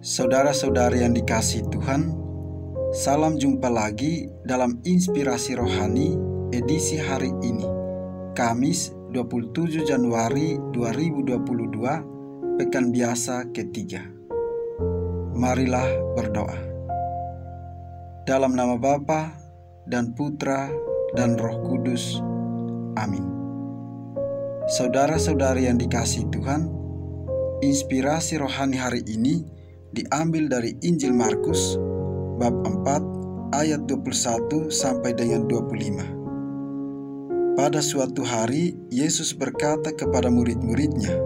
Saudara-saudari yang dikasihi Tuhan, salam jumpa lagi dalam Inspirasi Rohani edisi hari ini, Kamis 27 Januari 2022, Pekan Biasa ketiga. Marilah berdoa. Dalam nama Bapa dan Putra dan Roh Kudus. Amin. Saudara-saudari yang dikasihi Tuhan, inspirasi rohani hari ini diambil dari Injil Markus bab 4 ayat 21 sampai dengan 25. Pada suatu hari Yesus berkata kepada murid-muridnya,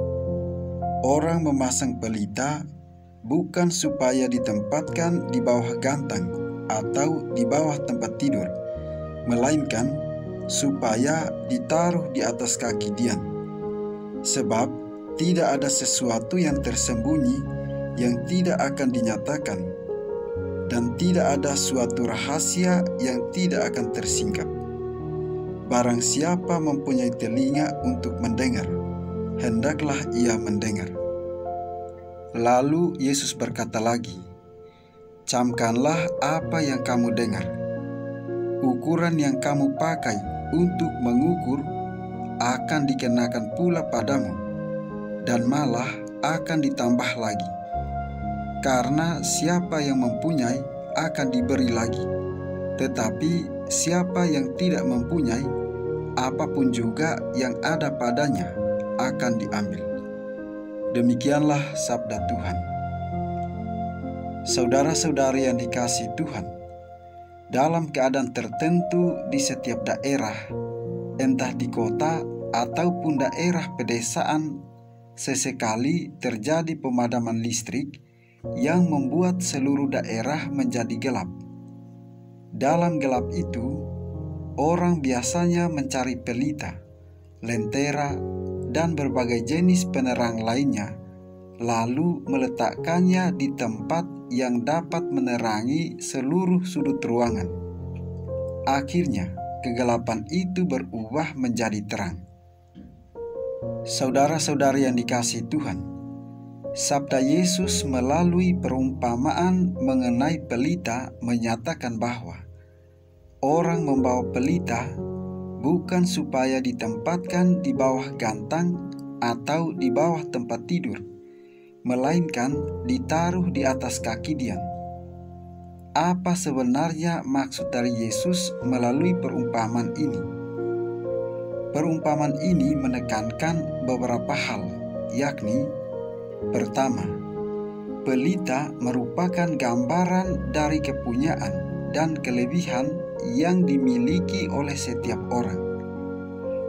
"Orang memasang pelita bukan supaya ditempatkan di bawah gantang atau di bawah tempat tidur, melainkan supaya ditaruh di atas kaki dian. Sebab tidak ada sesuatu yang tersembunyi yang tidak akan dinyatakan, dan tidak ada suatu rahasia yang tidak akan tersingkap. Barang siapa mempunyai telinga untuk mendengar, hendaklah ia mendengar." Lalu Yesus berkata lagi, "Camkanlah apa yang kamu dengar. Ukuran yang kamu pakai untuk mengukur akan dikenakan pula padamu, dan malah akan ditambah lagi. Karena siapa yang mempunyai akan diberi lagi, tetapi siapa yang tidak mempunyai, apapun juga yang ada padanya akan diambil." Demikianlah sabda Tuhan. Saudara-saudari yang dikasihi Tuhan, dalam keadaan tertentu di setiap daerah, entah di kota ataupun daerah pedesaan, sesekali terjadi pemadaman listrik yang membuat seluruh daerah menjadi gelap. Dalam gelap itu, orang biasanya mencari pelita, lentera, dan berbagai jenis penerang lainnya, lalu meletakkannya di tempat yang dapat menerangi seluruh sudut ruangan. Akhirnya, kegelapan itu berubah menjadi terang. Saudara-saudari yang dikasihi Tuhan, sabda Yesus melalui perumpamaan mengenai pelita menyatakan bahwa orang membawa pelita bukan supaya ditempatkan di bawah gantang atau di bawah tempat tidur, melainkan ditaruh di atas kaki dian. Apa sebenarnya maksud dari Yesus melalui perumpamaan ini? Perumpamaan ini menekankan beberapa hal, yakni: pertama, pelita merupakan gambaran dari kepunyaan dan kelebihan yang dimiliki oleh setiap orang.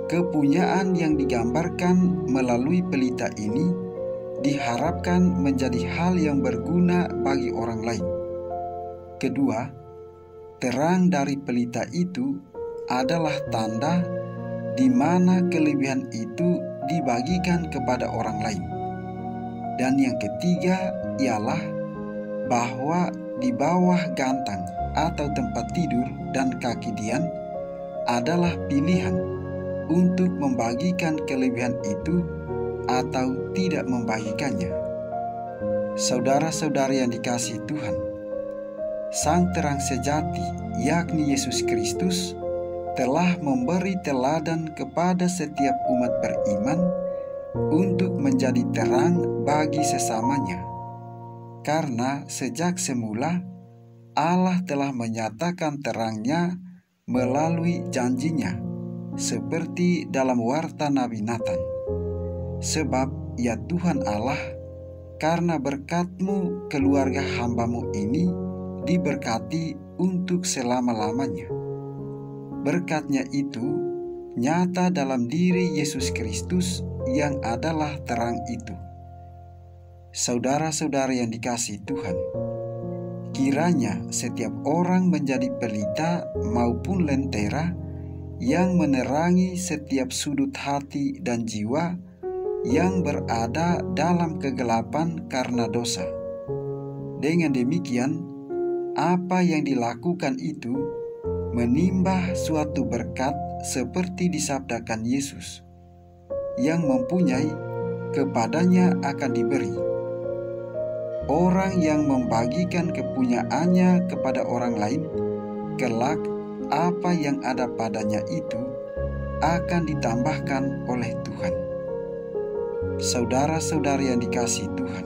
Kepunyaan yang digambarkan melalui pelita ini diharapkan menjadi hal yang berguna bagi orang lain. Kedua, terang dari pelita itu adalah tanda di mana kelebihan itu dibagikan kepada orang lain. Dan yang ketiga ialah bahwa di bawah gantang atau tempat tidur dan kaki dian adalah pilihan untuk membagikan kelebihan itu atau tidak membagikannya. Saudara-saudari yang dikasihi Tuhan, Sang terang sejati, yakni Yesus Kristus, telah memberi teladan kepada setiap umat beriman untuk menjadi terang bagi sesamanya. Karena sejak semula Allah telah menyatakan terangnya melalui janjinya, seperti dalam warta Nabi Nathan. Sebab ya Tuhan Allah, karena berkat-Mu keluarga hamba-Mu ini diberkati untuk selama-lamanya. Berkat-Nya itu nyata dalam diri Yesus Kristus yang adalah terang itu. Saudara-saudari yang dikasihi Tuhan, kiranya setiap orang menjadi pelita maupun lentera yang menerangi setiap sudut hati dan jiwa yang berada dalam kegelapan karena dosa. Dengan demikian, apa yang dilakukan itu menimba suatu berkat seperti disabdakan Yesus, yang mempunyai kepadanya akan diberi, Orang yang membagikan kepunyaannya kepada orang lain, kelak apa yang ada padanya itu akan ditambahkan oleh Tuhan. Saudara-saudari yang dikasihi Tuhan,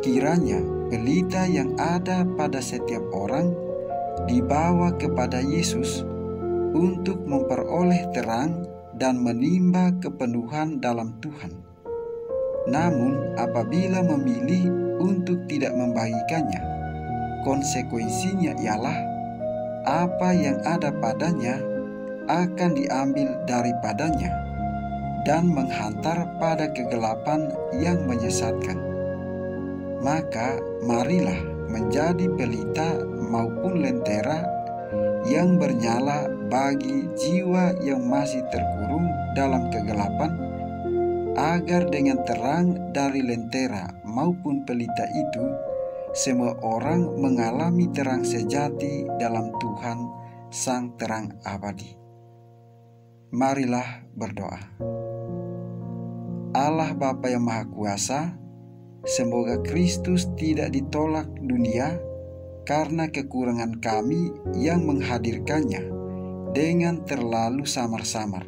kiranya pelita yang ada pada setiap orang dibawa kepada Yesus untuk memperoleh terang dan menimba kepenuhan dalam Tuhan. Namun apabila memilih untuk tidak membagikannya, konsekuensinya ialah apa yang ada padanya akan diambil daripadanya dan menghantar pada kegelapan yang menyesatkan. Maka marilah menjadi pelita maupun lentera yang bernyala bagi jiwa yang masih terkurung dalam kegelapan, agar dengan terang dari lentera maupun pelita itu, semua orang mengalami terang sejati dalam Tuhan Sang Terang Abadi. Marilah berdoa. Allah Bapa yang Maha Kuasa, semoga Kristus tidak ditolak dunia karena kekurangan kami yang menghadirkannya dengan terlalu samar-samar.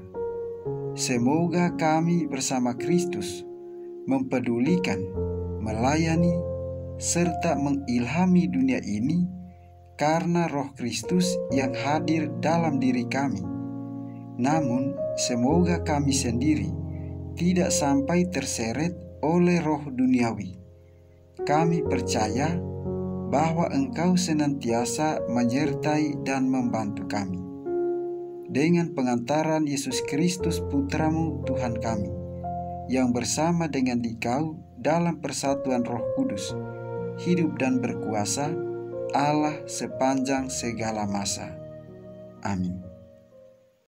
Semoga kami bersama Kristus mempedulikan, melayani, serta mengilhami dunia ini karena Roh Kristus yang hadir dalam diri kami. Namun, semoga kami sendiri tidak sampai terseret oleh roh duniawi. Kami percaya bahwa Engkau senantiasa menyertai dan membantu kami. Dengan pengantaran Yesus Kristus Putra-Mu Tuhan kami, yang bersama dengan Dikau dalam persatuan Roh Kudus, hidup dan berkuasa Allah sepanjang segala masa. Amin.